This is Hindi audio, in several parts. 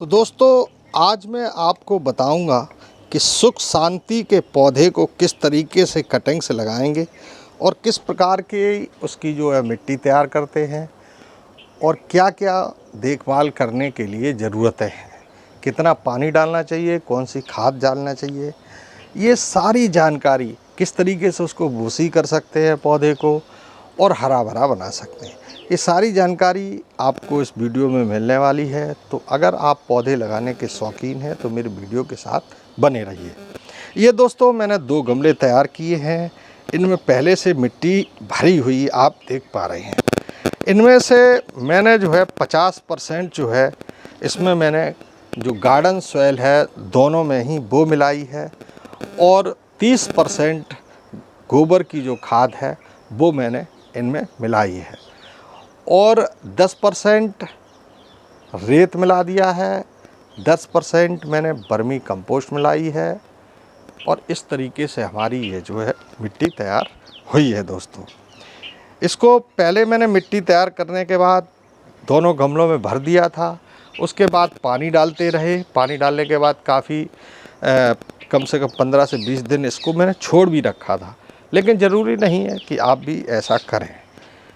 तो दोस्तों, आज मैं आपको बताऊंगा कि सुख शांति के पौधे को किस तरीके से कटिंग से लगाएंगे और किस प्रकार के उसकी जो है मिट्टी तैयार करते हैं और क्या क्या देखभाल करने के लिए ज़रूरतें हैं, कितना पानी डालना चाहिए, कौन सी खाद डालना चाहिए, ये सारी जानकारी किस तरीके से उसको भूसी कर सकते हैं पौधे को और हरा भरा बना सकते हैं। ये सारी जानकारी आपको इस वीडियो में मिलने वाली है। तो अगर आप पौधे लगाने के शौकीन हैं तो मेरे वीडियो के साथ बने रहिए। ये दोस्तों, मैंने 2 गमले तैयार किए हैं। इनमें पहले से मिट्टी भरी हुई आप देख पा रहे हैं। इनमें से मैंने जो है 50% जो है इसमें मैंने जो गार्डन सॉइल है दोनों में ही वो मिलाई है और 30% गोबर की जो खाद है वो मैंने इनमें मिलाई है और 10% रेत मिला दिया है, 10% मैंने वर्मी कंपोस्ट मिलाई है और इस तरीके से हमारी ये जो है मिट्टी तैयार हुई है। दोस्तों, इसको पहले मैंने मिट्टी तैयार करने के बाद दोनों गमलों में भर दिया था। उसके बाद पानी डालते रहे। पानी डालने के बाद काफ़ी कम से कम 15 से 20 दिन इसको मैंने छोड़ भी रखा था। लेकिन ज़रूरी नहीं है कि आप भी ऐसा करें,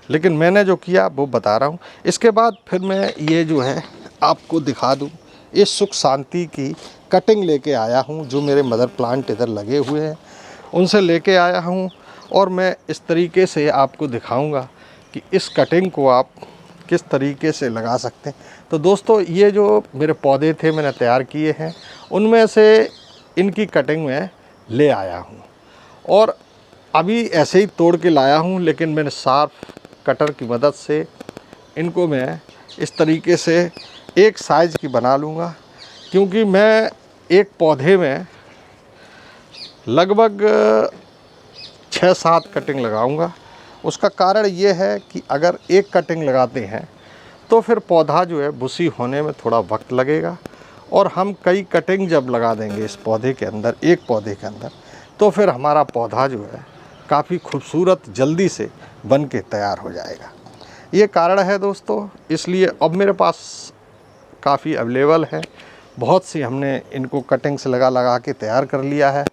लेकिन मैंने जो किया वो बता रहा हूँ। इसके बाद फिर मैं ये जो है आपको दिखा दूँ, ये सुख शांति की कटिंग लेके आया हूँ। जो मेरे मदर प्लांट इधर लगे हुए हैं उनसे लेके आया हूँ और मैं इस तरीके से आपको दिखाऊंगा कि इस कटिंग को आप किस तरीके से लगा सकते हैं। तो दोस्तों, ये जो मेरे पौधे थे मैंने तैयार किए हैं, उनमें से इनकी कटिंग मैं ले आया हूँ और अभी ऐसे ही तोड़ के लाया हूँ। लेकिन मैंने शार्प कटर की मदद से इनको मैं इस तरीके से एक साइज़ की बना लूँगा, क्योंकि मैं एक पौधे में लगभग 6-7 कटिंग लगाऊंगा। उसका कारण ये है कि अगर एक कटिंग लगाते हैं तो फिर पौधा जो है भूसी होने में थोड़ा वक्त लगेगा और हम कई कटिंग जब लगा देंगे इस पौधे के अंदर, एक पौधे के अंदर, तो फिर हमारा पौधा जो है काफ़ी खूबसूरत जल्दी से बन के तैयार हो जाएगा। ये कारण है दोस्तों। इसलिए अब मेरे पास काफ़ी अवेलेबल है, बहुत सी हमने इनको कटिंग से लगा के तैयार कर लिया है।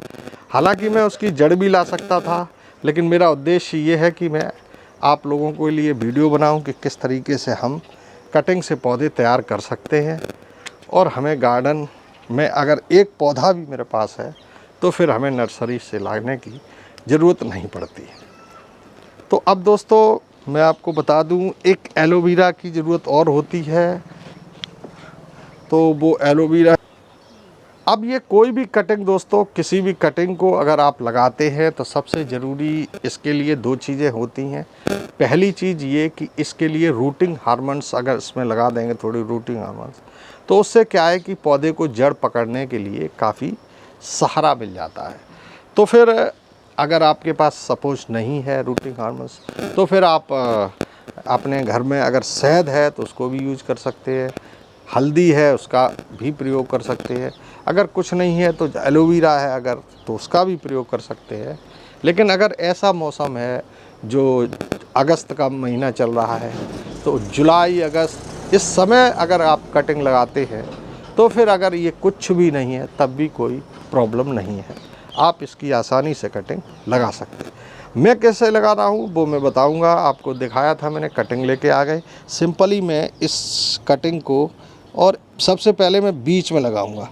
हालांकि मैं उसकी जड़ भी ला सकता था, लेकिन मेरा उद्देश्य ये है कि मैं आप लोगों के लिए वीडियो बनाऊं कि किस तरीके से हम कटिंग से पौधे तैयार कर सकते हैं और हमें गार्डन में अगर एक पौधा भी मेरे पास है तो फिर हमें नर्सरी से लाने की ज़रूरत नहीं पड़ती। तो अब दोस्तों, मैं आपको बता दूं, एक एलोवेरा की ज़रूरत और होती है। तो वो एलोवेरा, अब ये कोई भी कटिंग दोस्तों, किसी भी कटिंग को अगर आप लगाते हैं तो सबसे ज़रूरी इसके लिए 2 चीज़ें होती हैं। पहली चीज़ ये कि इसके लिए रूटिंग हार्मोन्स अगर इसमें लगा देंगे, थोड़ी रूटिंग हार्मोन्स, तो उससे क्या है कि पौधे को जड़ पकड़ने के लिए काफ़ी सहारा मिल जाता है। तो फिर अगर आपके पास सपोज नहीं है रूटिंग हार्मोन्स, तो फिर आप अपने घर में अगर शहद है तो उसको भी यूज कर सकते हैं, हल्दी है उसका भी प्रयोग कर सकते हैं। अगर कुछ नहीं है तो एलोवेरा है अगर, तो उसका भी प्रयोग कर सकते हैं। लेकिन अगर ऐसा मौसम है जो अगस्त का महीना चल रहा है, तो जुलाई अगस्त इस समय अगर आप कटिंग लगाते हैं तो फिर अगर ये कुछ भी नहीं है तब भी कोई प्रॉब्लम नहीं है, आप इसकी आसानी से कटिंग लगा सकते हैं। मैं कैसे लगा रहा हूँ वो मैं बताऊँगा। आपको दिखाया था मैंने, कटिंग लेके आ गए। सिंपली मैं इस कटिंग को, और सबसे पहले मैं बीच में लगाऊंगा,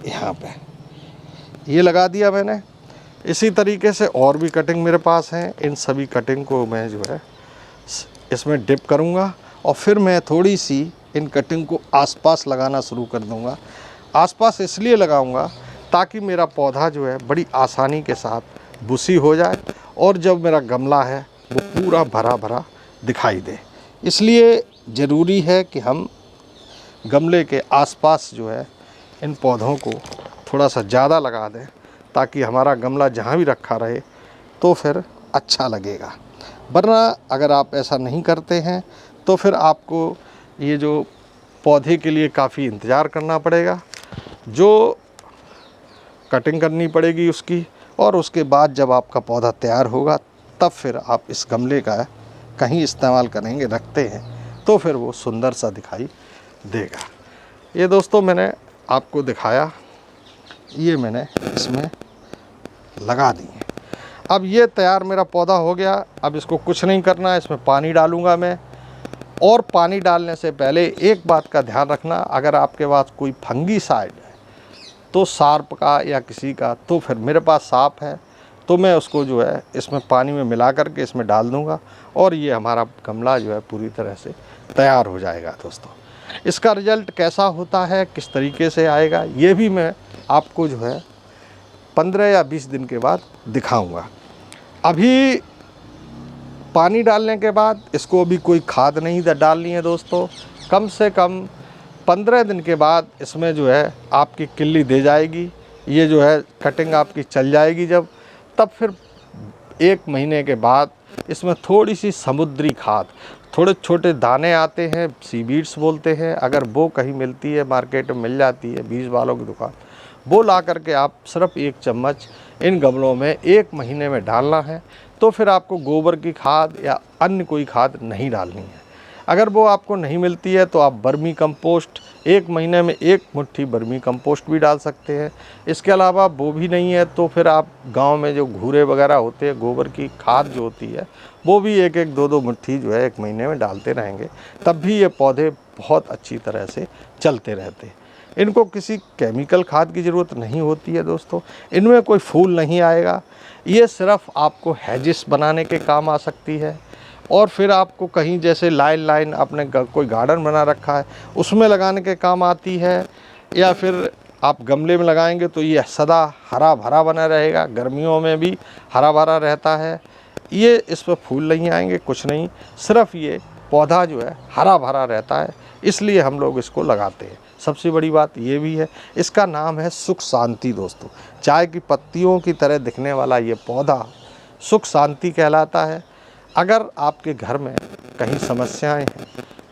यहाँ पे ये लगा दिया मैंने। इसी तरीके से और भी कटिंग मेरे पास हैं। इन सभी कटिंग को मैं जो है इसमें डिप करूँगा और फिर मैं थोड़ी सी इन कटिंग को आसपास लगाना शुरू कर दूँगा। आसपास इसलिए लगाऊँगा ताकि मेरा पौधा जो है बड़ी आसानी के साथ भूसी हो जाए और जब मेरा गमला है वो पूरा भरा भरा दिखाई दे। इसलिए ज़रूरी है कि हम गमले के आसपास जो है इन पौधों को थोड़ा सा ज़्यादा लगा दें, ताकि हमारा गमला जहाँ भी रखा रहे तो फिर अच्छा लगेगा। वरना अगर आप ऐसा नहीं करते हैं तो फिर आपको ये जो पौधे के लिए काफ़ी इंतज़ार करना पड़ेगा, जो कटिंग करनी पड़ेगी उसकी, और उसके बाद जब आपका पौधा तैयार होगा तब फिर आप इस गमले का कहीं इस्तेमाल करेंगे, रखते हैं तो फिर वो सुंदर सा दिखाई देगा। ये दोस्तों मैंने आपको दिखाया, ये मैंने इसमें लगा दी है। अब ये तैयार मेरा पौधा हो गया। अब इसको कुछ नहीं करना है, इसमें पानी डालूँगा मैं। और पानी डालने से पहले एक बात का ध्यान रखना, अगर आपके पास कोई फंगीसाइड है तो सार्प का या किसी का, तो फिर मेरे पास साप है तो मैं उसको जो है इसमें पानी में मिला करके इसमें डाल दूँगा और ये हमारा गमला जो है पूरी तरह से तैयार हो जाएगा। दोस्तों इसका रिज़ल्ट कैसा होता है, किस तरीके से आएगा, ये भी मैं आपको जो है 15 या 20 दिन के बाद दिखाऊंगा। अभी पानी डालने के बाद इसको अभी कोई खाद नहीं डालनी है दोस्तों। कम से कम 15 दिन के बाद इसमें जो है आपकी किल्ली दे जाएगी, ये जो है कटिंग आपकी चल जाएगी जब, तब फिर 1 महीने के बाद इसमें थोड़ी सी समुद्री खाद, थोड़े छोटे दाने आते हैं, सीवीड्स बोलते हैं, अगर वो कहीं मिलती है, मार्केट में मिल जाती है बीज वालों की दुकान, वो ला करके आप सिर्फ 1 चम्मच इन गमलों में 1 महीने में डालना है। तो फिर आपको गोबर की खाद या अन्य कोई खाद नहीं डालनी है। अगर वो आपको नहीं मिलती है तो आप बर्मी कंपोस्ट 1 महीने में 1 मुट्ठी बर्मी कंपोस्ट भी डाल सकते हैं। इसके अलावा वो भी नहीं है तो फिर आप गांव में जो घूरे वगैरह होते हैं, गोबर की खाद जो होती है, वो भी 1-1, 2-2 मुट्ठी जो है 1 महीने में डालते रहेंगे, तब भी ये पौधे बहुत अच्छी तरह से चलते रहते हैं। इनको किसी केमिकल खाद की ज़रूरत नहीं होती है दोस्तों। इनमें कोई फूल नहीं आएगा, ये सिर्फ आपको हेजिस बनाने के काम आ सकती है। और फिर आपको कहीं जैसे लाइन आपने कोई गार्डन बना रखा है उसमें लगाने के काम आती है, या फिर आप गमले में लगाएंगे तो ये सदा हरा भरा बना रहेगा, गर्मियों में भी हरा भरा रहता है। ये इस पर फूल नहीं आएंगे, कुछ नहीं, सिर्फ ये पौधा जो है हरा भरा रहता है, इसलिए हम लोग इसको लगाते हैं। सबसे बड़ी बात ये भी है, इसका नाम है सुख शांति दोस्तों। चाय की पत्तियों की तरह दिखने वाला ये पौधा सुख शांति कहलाता है। अगर आपके घर में कहीं समस्याएं हैं,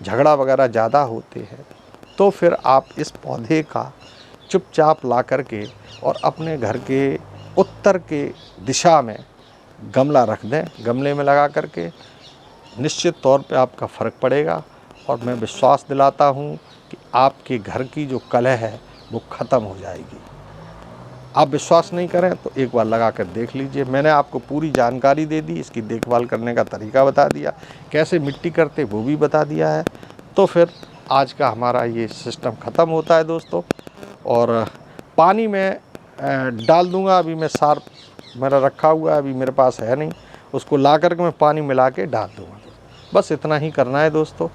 झगड़ा वगैरह ज़्यादा होते हैं, तो फिर आप इस पौधे का चुपचाप ला करके और अपने घर के उत्तर के दिशा में गमला रख दें, गमले में लगा करके, निश्चित तौर पे आपका फ़र्क पड़ेगा। और मैं विश्वास दिलाता हूँ कि आपके घर की जो कलह है वो ख़त्म हो जाएगी। आप विश्वास नहीं करें तो एक बार लगा कर देख लीजिए। मैंने आपको पूरी जानकारी दे दी, इसकी देखभाल करने का तरीका बता दिया, कैसे मिट्टी करते वो भी बता दिया है। तो फिर आज का हमारा ये सिस्टम ख़त्म होता है दोस्तों। और पानी में डाल दूँगा, अभी मैं सार मेरा रखा हुआ है, अभी मेरे पास है नहीं, उसको ला कर के मैं पानी मिला के डाल दूँगा। बस इतना ही करना है दोस्तों।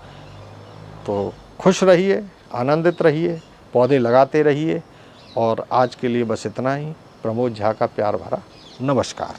तो खुश रहिए, आनंदित रहिए, पौधे लगाते रहिए। और आज के लिए बस इतना ही। प्रमोद झा का प्यार भरा नमस्कार।